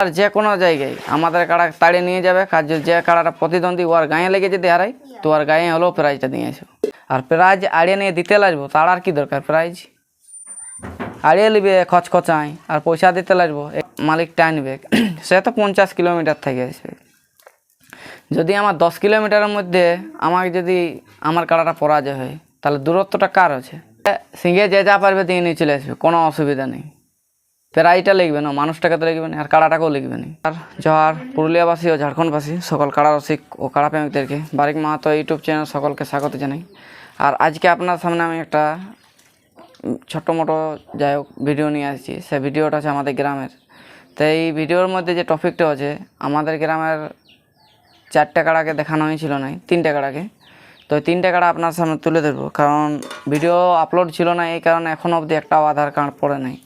আর যে কোনো জায়গায় আমাদের কাড়া তাড়িয়ে নিয়ে যাবে, কাজ যে কাড়াটা প্রতিদ্বন্দ্বী ওর গায়ে লেগে যদি হারাই তো ওর গায়ে হলেও প্রাইজটা নিয়ে আসবো। আর প্রাইজ আড়িয়ে নিয়ে দিতে লাগবো, তার আর কি দরকার? প্রাইজ আড়িয়ে নিবে খচখচায় আর পয়সা দিতে লাগবো, মালিক টানবে। সে তো 50 কিলোমিটার থেকে আসবে। যদি আমার 10 কিলোমিটারের মধ্যে আমাকে যদি আমার কাড়াটা পরাজয় হয়, তাহলে দূরত্বটা কার আছে? সিংহে যে যা পারবে দিয়ে নিয়ে চলে আসবে, কোনো অসুবিধা নেই। প্রাইজটা লিখবে না, মানুষটাকে তো লিখবে না, আর কাড়াটাকেও লিখবে না। আর জহার পুরুলিয়াবাসী ও ঝাড়খণ্ডবাসী সকল কাড়া রসিক ও কাড়া প্রেমিকদেরকে বারিক মাহাতো ইউটিউব চ্যানেল সকলকে স্বাগত জানাই। আর আজকে আপনার সামনে আমি একটা ছোট্ট মোটো যাই হোক ভিডিও নিয়ে আসছি। সে ভিডিওটা আছে আমাদের গ্রামের। তো এই ভিডিওর মধ্যে যে টপিকটা আছে, আমাদের গ্রামের 4টে কাড়াকে দেখানো হয়েছিল না, 3টে কাড়াকে। তো 3টে কাড়া আপনার সামনে তুলে ধরবো, কারণ ভিডিও আপলোড ছিল না, এই কারণে এখনও অবধি একটাও আধার কার্ড পড়ে নাই।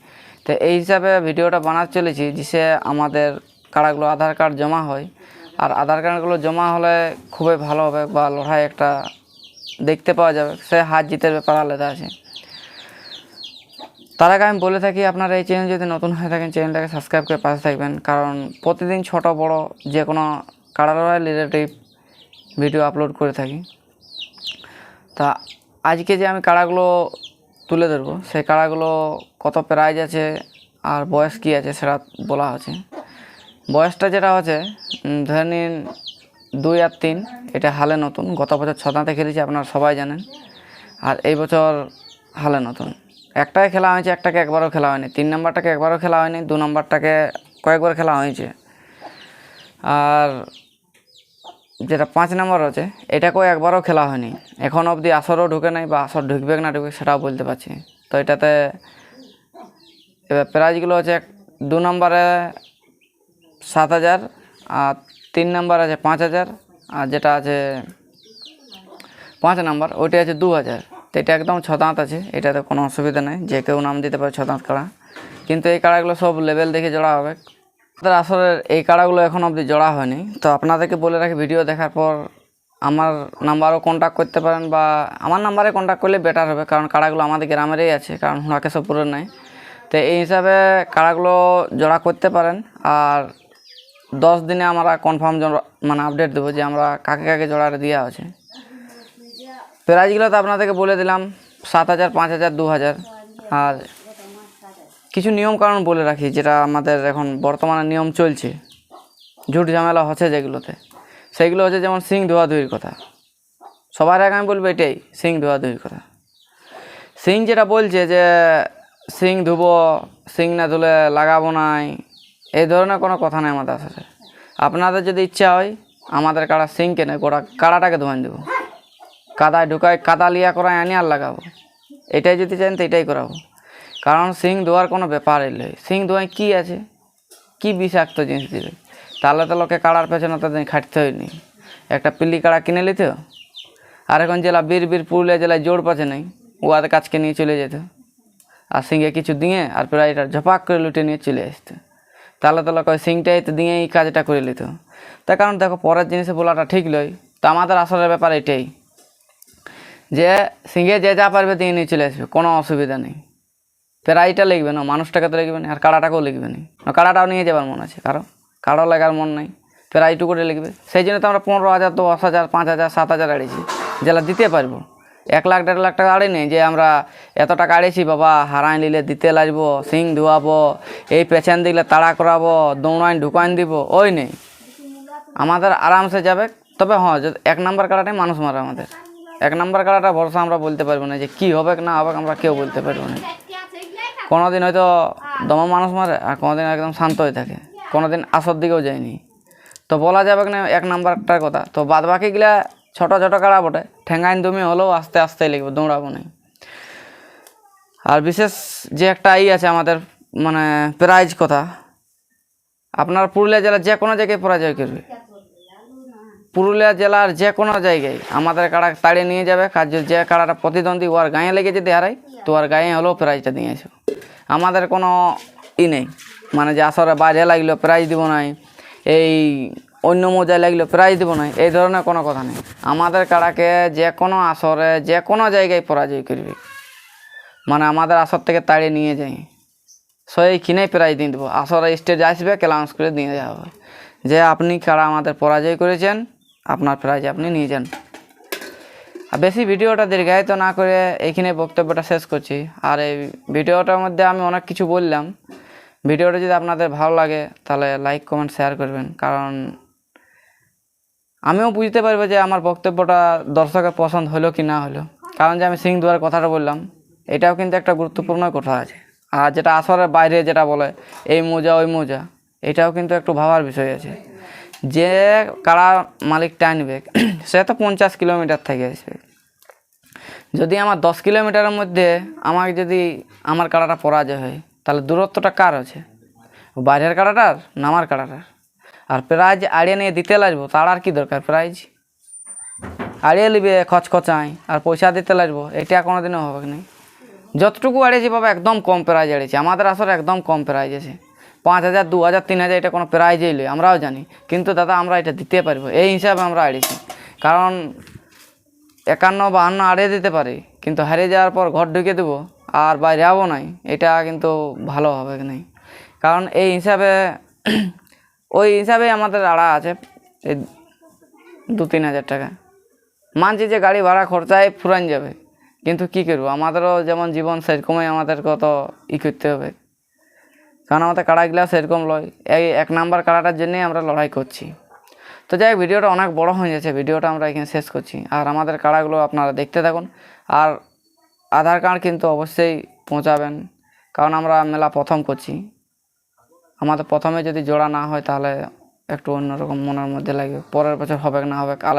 তো এই হিসাবে ভিডিওটা বানাতে চলেছি, যে আমাদের কাড়াগুলো আধার কার্ড জমা হয়। আর আধার কার্ডগুলো জমা হলে খুবই ভালো হবে, বা লড়াই একটা দেখতে পাওয়া যাবে। সে হার জিতের ব্যাপার আলাদা আছে। তার আগে আমি বলে থাকি, আপনারা এই চ্যানেল যদি নতুন হয়ে থাকেন চ্যানেলটাকে সাবস্ক্রাইব করে পাশে থাকবেন, কারণ প্রতিদিন ছোট বড় যে কোনো কাড়া লড়াই রিলেটিভ ভিডিও আপলোড করে থাকি। তা আজকে যে আমি কাড়াগুলো তুলে ধরবো, সেই কাড়াগুলো কত প্রাইজ আছে আর বয়স কী আছে সেটা বলা হচ্ছে। বয়সটা যেটা হচ্ছে, ধরে নিন 2 আর 3, এটা হালে নতুন। গত বছর 6 দাঁতে খেলেছি, আপনারা সবাই জানেন। আর এই বছর হালে নতুন। একটাই খেলা হয়েছে, একটাকে একবারও খেলা হয়নি। 3 নম্বরটাকে একবারও খেলা হয়নি, 2 নম্বরটাকে কয়েকবার খেলা হয়েছে। আর যেটা 5 নম্বর আছে, এটাকেও একবারও খেলা হয়নি। এখন অবধি আসরও ঢুকে নাই, বা আসর ঢুকবে না ঢুকবে সেটাও বলতে পারছি। তো এটাতে এবার প্রাইজগুলো হচ্ছে 2 নম্বরে 7,000, আর 3 নম্বর আছে 5,000, আর যেটা আছে 5 নম্বর ওইটা আছে 2,000। তো এটা একদম 6 দাঁত আছে, এটাতে কোনো অসুবিধা নেই, যে কেউ নাম দিতে পারে 6 দাঁত কাড়া। কিন্তু এই কাড়াগুলো সব লেভেল দেখে জোড়া হবে। আমাদের আসলে এই কাড়াগুলো এখন অবধি জোড়া হয়নি। তো আপনাদেরকে বলে রাখি, ভিডিও দেখার পর আমার নাম্বারও কন্ট্যাক্ট করতে পারেন, বা আমার নাম্বারে কন্ট্যাক্ট করলে বেটার হবে, কারণ কাড়াগুলো আমাদের গ্রামেরই আছে, কারণ হুড়াকেশবপুরের নাই। তো এই হিসাবে কাড়াগুলো জোড়া করতে পারেন। আর 10 দিনে আমরা কনফার্ম মানে আপডেট দেবো যে আমরা কাকে কাকে জোড়াটা দেওয়া আছে। প্রাইজগুলো তো আপনাদেরকে বলে দিলাম, 7,000, 5,000, 2,000। আর কিছু নিয়ম কারণ বলে রাখি, যেটা আমাদের এখন বর্তমানে নিয়ম চলছে, ঝুট ঝামেলা হচ্ছে যেগুলোতে, সেইগুলো হচ্ছে যেমন সিং ধোয়াধুয়ির কথা। সবার আগে আমি বলবো এটাই, সিং ধোয়াধুয়ির কথা। সিং যেটা বলছে যে সিং ধুবো, সিং না ধুলে লাগাবো নাই, এই ধরনের কোনো কথা নেই আমাদের আসলে। আপনাদের যদি ইচ্ছা হয়, আমাদের কাড়া সিং কেনে গোটা কাড়াটাকে ধোয়ান দেবো, কাদায় ঢুকায় কাদা লিয়া করায় আনি আর লাগাবো। এটাই যদি চান তো এটাই করাবো, কারণ সিং ধোয়ার কোনো ব্যাপার এলে সিং ধোয়ায় কী আছে, কি বিষাক্ত জিনিস দিবে? তাহলে তো লোকে কাড়ার পেছনে তাদের খাটতে হয়নি, একটা পিল্লি কাড়া কিনে নিত। আর এখন জেলা বীর পুরুলিয়া জেলায় জোর পাচ্ছে নাই, ওদের কাছকে নিয়ে চলে যেত, আর সিংহে কিছু দিয়ে আর প্রায় এটা ঝপাক করে লুটে নিয়ে চলে আসতো। তাহলে তো লোক ওই সিংটাই তো দিয়ে এই কাজটা করে নিত। তার কারণ দেখো, পরের জিনিসে বলাটা ঠিক নয়। তো আমাদের আসলের ব্যাপার এটাই, যে সিংহে যে যা পারবে দিয়ে নিয়ে চলে আসবে, কোনো অসুবিধা নেই। প্রাইজটা লিখবে না, মানুষটাকে তো লিখবে না, আর কাড়াটাকেও লিখবে না। কাড়াটাও নিয়ে যাবার মন আছে কারো লেখার মন নাই, প্রাইজটুকু করে লিখবে। সেই জন্য তো আমরা 15,000, 10,000, 5,000, 7,000 আড়িয়েছি, যেটা দিতে পারবো। 1 লাখ 1.5 লাখ টাকা আড়ি নেই যে আমরা এত টাকা আড়িয়েছি, বাবা হারাই নিলে দিতে লাগবো, সিং ধোয়াবো, এই পেছন দিলে তাড়া করাবো, দৌড়াইন ঢুকাইন দিব, ওই নেই। আমাদের আরামসে যাবে। তবে হ্যাঁ, 1 নম্বর কাড়াটাই মানুষ মারে আমাদের। 1 নম্বর কাড়াটা ভরসা আমরা বলতে পারবো না, যে কী হবে না হবে আমরা কেউ বলতে পারবো না। কোনোদিন হয়তো দমা মানুষ মারে, আর কোনোদিন একদম শান্ত হয়ে থাকে, কোনোদিন আসর দিকেও যায়নি। তো বলা যাবে না 1 নম্বরটার কথা। তো বাদ বাকিগুলা ছোটো ছোটো কাড়া বটে, ঠেঙ্গাইন তুমি হলেও আস্তে আস্তে লিখবে, দৌড়াবো না। আর বিশেষ যে একটা আছে আমাদের, মানে প্রাইজ কথা, আপনার পুরুলিয়া জেলার যে কোনো জায়গায় পরাজয় করবে, পুরুলিয়া জেলার যে কোনো জায়গায় আমাদের কাড়া তাড়িয়ে নিয়ে যাবে। কাজ যে কাড়াটা প্রতিদ্বন্দ্বী ওর গায়ে লেগে যদি হারাই তো ওর গায়ে হলেও প্রাইজটা নিয়ে আসো। আমাদের কোনো নেই, মানে যে আসরে বাইরে লাগলো প্রাইজ দিব নাই, এই অন্য মজায় লাগলো প্রাইজ দিব নাই, এই ধরনের কোনো কথা নেই। আমাদের কাড়াকে যে কোনো আসরে যে কোনো জায়গায় পরাজয় করবে, মানে আমাদের আসর থেকে তাড়িয়ে নিয়ে যায়। এইখানেই প্রাইজ দিয়ে দেবো। আসরে স্টেজ আসবে, অ্যানাউন্স করে দিয়ে দেওয়া হবে যে আপনি কারা আমাদের পরাজয় করেছেন, আপনার প্রাইজ আপনি নিয়ে যান। আর বেশি ভিডিওটা দীর্ঘায়িত না করে এইখানে বক্তব্যটা শেষ করছি। আর এই ভিডিওটার মধ্যে আমি অনেক কিছু বললাম। ভিডিওটা যদি আপনাদের ভালো লাগে তাহলে লাইক কমেন্ট শেয়ার করবেন, কারণ আমিও বুঝতে পারবো যে আমার বক্তব্যটা দর্শকের পছন্দ হলো কি না হলো। কারণ যে আমি সিংদুয়ার কথাটা বললাম, এটাও কিন্তু একটা গুরুত্বপূর্ণ কথা আছে। আর যেটা আসরের বাইরে যেটা বলে এই মোজা ওই মোজা, এটাও কিন্তু একটু ভাবার বিষয় আছে। যে কারা মালিক টানবে সে তো 50 কিলোমিটার থেকে আসবে। যদি আমার 10 কিলোমিটারের মধ্যে আমাকে যদি আমার কাড়াটা পরাজয় হয়, তাহলে দূরত্বটা কার আছে? বাইরের কাড়াটার না আমার কাড়াটার? আর প্রাইজ আড়িয়ে নিয়ে দিতে লাগবো, তার আর কি দরকার? প্রাইজ আড়িয়ে নিবে খচখচাই আর পয়সা দিতে লাগবো, এটা কোনোদিনও হবে না। যতটুকু আড়িয়েছি বাবা একদম কম প্রাইজ আড়িয়েছি। আমাদের আসলে একদম কম প্রাইজ আছে, 5,000 2,000 3,000 এটা কোনো প্রাইজই নয়, আমরাও জানি। কিন্তু দাদা আমরা এটা দিতে পারবো, এই হিসাবে আমরা আড়িয়েছি। কারণ 51 52 আড়িয়ে দিতে পারি, কিন্তু হারিয়ে যাওয়ার পর ঘর ঢুকে দেবো আর বাইরে যাবো নাই, এটা কিন্তু ভালো হবে না। কারণ এই হিসাবে ওই হিসাবে আমাদের আড়া আছে এই 2-3 হাজার টাকা। মানছি যে গাড়ি ভাড়া খরচায় ফুরান যাবে, কিন্তু কী করবো, আমাদেরও যেমন জীবন সেরকমই আমাদেরকে তো করতে হবে। কারণ আমাদের কাড়াগুলা সেরকম লয়, এই 1 নাম্বার কাড়াটার জন্যই আমরা লড়াই করছি। তো যাই হোক, ভিডিওটা অনেক বড় হয়ে যাচ্ছে, ভিডিওটা আমরা এখানে শেষ করছি। আর আমাদের কাড়াগুলো আপনারা দেখতে থাকুন। আর আধার কার্ড কিন্তু অবশ্যই পৌঁছাবেন, কারণ আমরা মেলা প্রথম করছি। আমাদের প্রথমে যদি জোড়া না হয় তাহলে একটু অন্যরকম মনের মধ্যে লাগবে, পরের বছর হবে না হবে আলাদা।